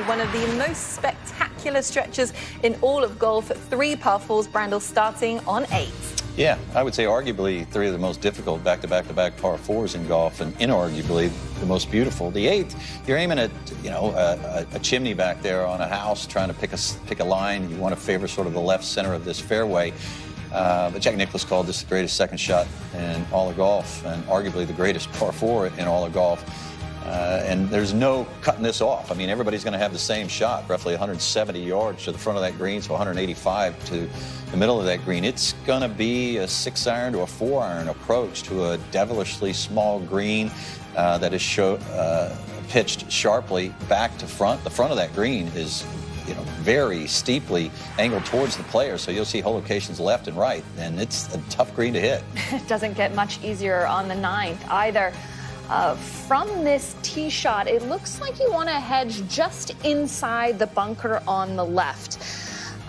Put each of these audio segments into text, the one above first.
One of the most spectacular stretches in all of golf. 3 par 4s, Brandel, starting on 8. Yeah, I would say arguably 3 of the most difficult back-to-back-to-back par 4s in golf, and inarguably the most beautiful. The 8th, you're aiming at, a chimney back there on a house, trying to pick a line. You want to favor sort of the left center of this fairway. But Jack Nicklaus called this the greatest second shot in all of golf, and arguably the greatest par 4 in all of golf. And there's no cutting this off. I mean, everybody's going to have the same shot, roughly 170 yards to the front of that green, so 185 to the middle of that green. It's going to be a 6-iron to a 4-iron approach to a devilishly small green that is pitched sharply back to front. The front of that green is, very steeply angled towards the player, so you'll see hole locations left and right, and it's a tough green to hit. It doesn't get much easier on the 9th either. From this tee shot, it looks like you want to hedge just inside the bunker on the left.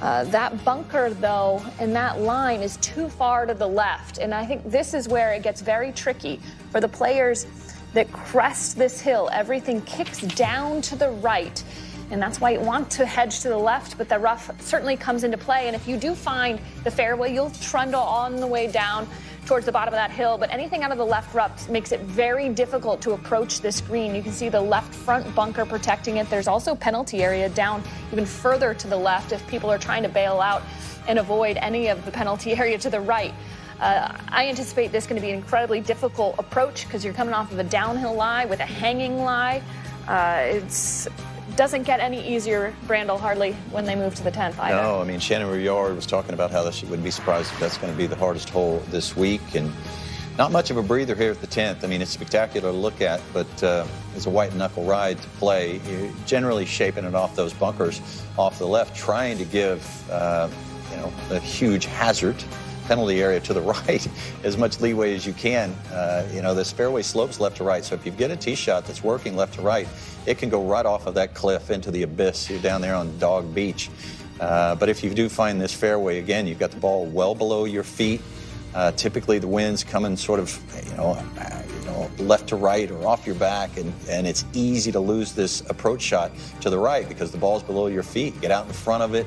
That bunker, though, and that line is too far to the left, and I think this is where it gets very tricky for the players that crest this hill. Everything kicks down to the right, and that's why you want to hedge to the left, but the rough certainly comes into play, and if you do find the fairway, you'll trundle on the way down towards the bottom of that hill, but anything out of the left rough makes it very difficult to approach this green. You can see the left front bunker protecting it. There's also penalty area down even further to the left if people are trying to bail out and avoid any of the penalty area to the right. I anticipate this going to be an incredibly difficult approach because you're coming off of a downhill lie with a hanging lie. It doesn't get any easier, Brandel, hardly when they move to the 10th either. No, I mean, Shannon Riyard was talking about how she wouldn't be surprised if that's going to be the hardest hole this week, and not much of a breather here at the 10th. I mean, it's spectacular to look at, but it's a white knuckle ride to play. You're generally shaping it off those bunkers off the left, trying to give, a huge hazard penalty area to the right, as much leeway as you can. This fairway slopes left to right, so if you get a tee shot that's working left to right, it can go right off of that cliff into the abyss. You're down there on Dog Beach. But if you do find this fairway, again, you've got the ball well below your feet. Typically the wind's coming sort of, left to right or off your back, and it's easy to lose this approach shot to the right because the ball's below your feet. Get out in front of it,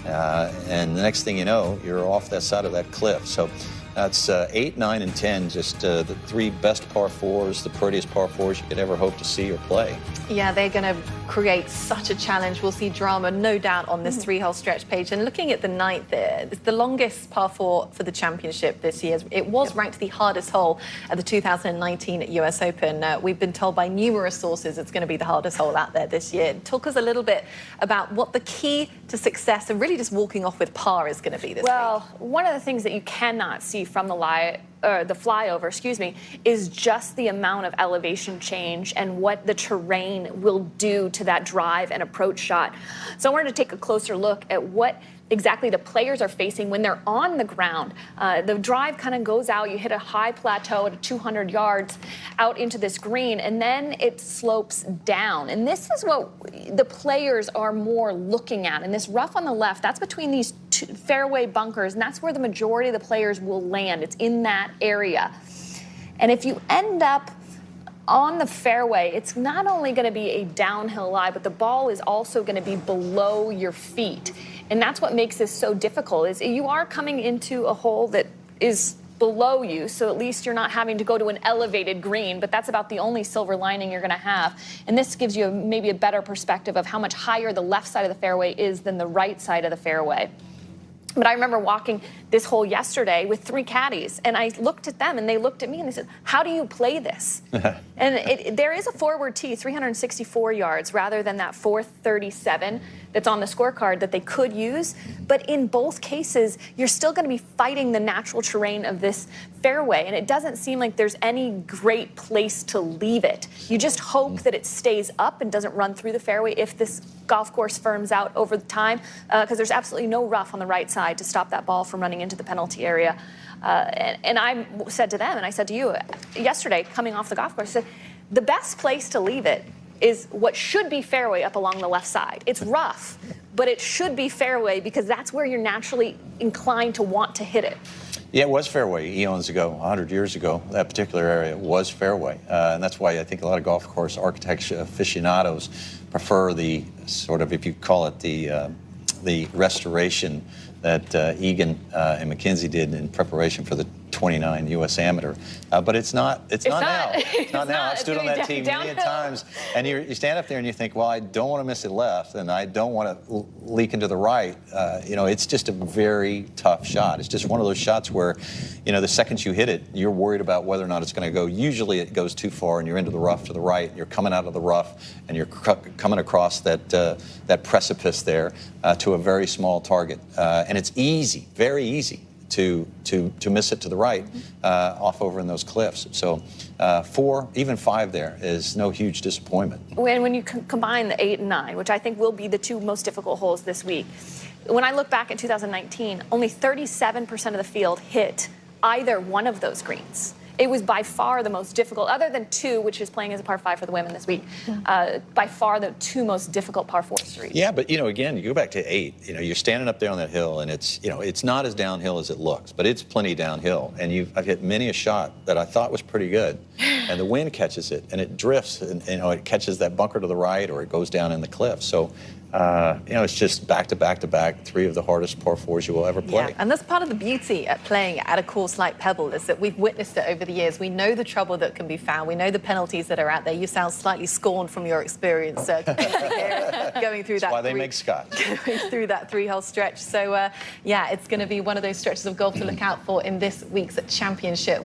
and the next thing you know, you're off that side of that cliff. So that's 8, 9, and 10, just the 3 best par 4s, the prettiest par 4s you could ever hope to see or play. Yeah, they're going to create such a challenge. We'll see drama, no doubt, on this 3-hole stretch page. And looking at the 9th there, it's the longest par 4 for the championship this year. It was ranked the hardest hole at the 2019 US Open. We've been told by numerous sources it's going to be the hardest hole out there this year. Talk us a little bit about what the key to success and really just walking off with par is going to be this week. One of the things that you cannot see from the flyover, is just the amount of elevation change and what the terrain will do to that drive and approach shot. So I wanted to take a closer look at what exactly the players are facing when they're on the ground. The drive kind of goes out, you hit a high plateau at 200 yards out into this green, and then it slopes down. And this is what the players are more looking at. And this rough on the left, that's between these 2 fairway bunkers, and that's where the majority of the players will land. It's in that area. And if you end up on the fairway, it's not only going to be a downhill lie, but the ball is also going to be below your feet. And that's what makes this so difficult, is you are coming into a hole that is below you, so at least you're not having to go to an elevated green, but that's about the only silver lining you're going to have. And this gives you maybe a better perspective of how much higher the left side of the fairway is than the right side of the fairway. But I remember walking this hole yesterday with 3 caddies, and I looked at them, and they looked at me, and they said, how do you play this? And there is a forward tee, 364 yards, rather than that 437 that's on the scorecard that they could use. But in both cases, you're still going to be fighting the natural terrain of this fairway, and it doesn't seem like there's any great place to leave it. You just hope that it stays up and doesn't run through the fairway if this golf course firms out over the time, because there's absolutely no rough on the right side to stop that ball from running into the penalty area. And I said to them, and I said to you yesterday, coming off the golf course, I said, the best place to leave it is what should be fairway up along the left side. It's rough, but it should be fairway because that's where you're naturally inclined to want to hit it. Yeah, it was fairway eons ago, 100 years ago. That particular area was fairway. And that's why I think a lot of golf course architecture aficionados prefer the sort of, if you call it the restoration that Egan and McKenzie did in preparation for the 29 U.S. Amateur, but it's not now. It's not now. I've stood on that tee many times, and you stand up there and you think, well, I don't want to miss it left, and I don't want to leak into the right. It's just a very tough shot. It's just one of those shots where, the second you hit it, you're worried about whether or not it's going to go. Usually it goes too far, and you're into the rough to the right, and you're coming out of the rough, and you're coming across that precipice there to a very small target, and it's easy, very easy to miss it to the right off over in those cliffs. So 4, even 5 there is no huge disappointment. When you combine the 8 and 9, which I think will be the 2 most difficult holes this week, when I look back at 2019, only 37% of the field hit either one of those greens. It was by far the most difficult, other than 2, which is playing as a par 5 for the women this week, by far the 2 most difficult par 4s to reach. Yeah, but, again, you go back to 8, you're standing up there on that hill, and it's, it's not as downhill as it looks, but it's plenty downhill. And I've hit many a shot that I thought was pretty good, and the wind catches it, and it drifts, and, it catches that bunker to the right, or it goes down in the cliff. So, it's just back to back to back, 3 of the hardest par 4s you will ever play. Yeah, and that's part of the beauty at playing at a course like Pebble, is that we've witnessed it over the years. We know the trouble that can be found. We know the penalties that are out there. You sound slightly scorned from your experience going through that. That's why they make scotch. Going through that 3-hole stretch. So, it's going to be one of those stretches of golf to look out for in this week's championship.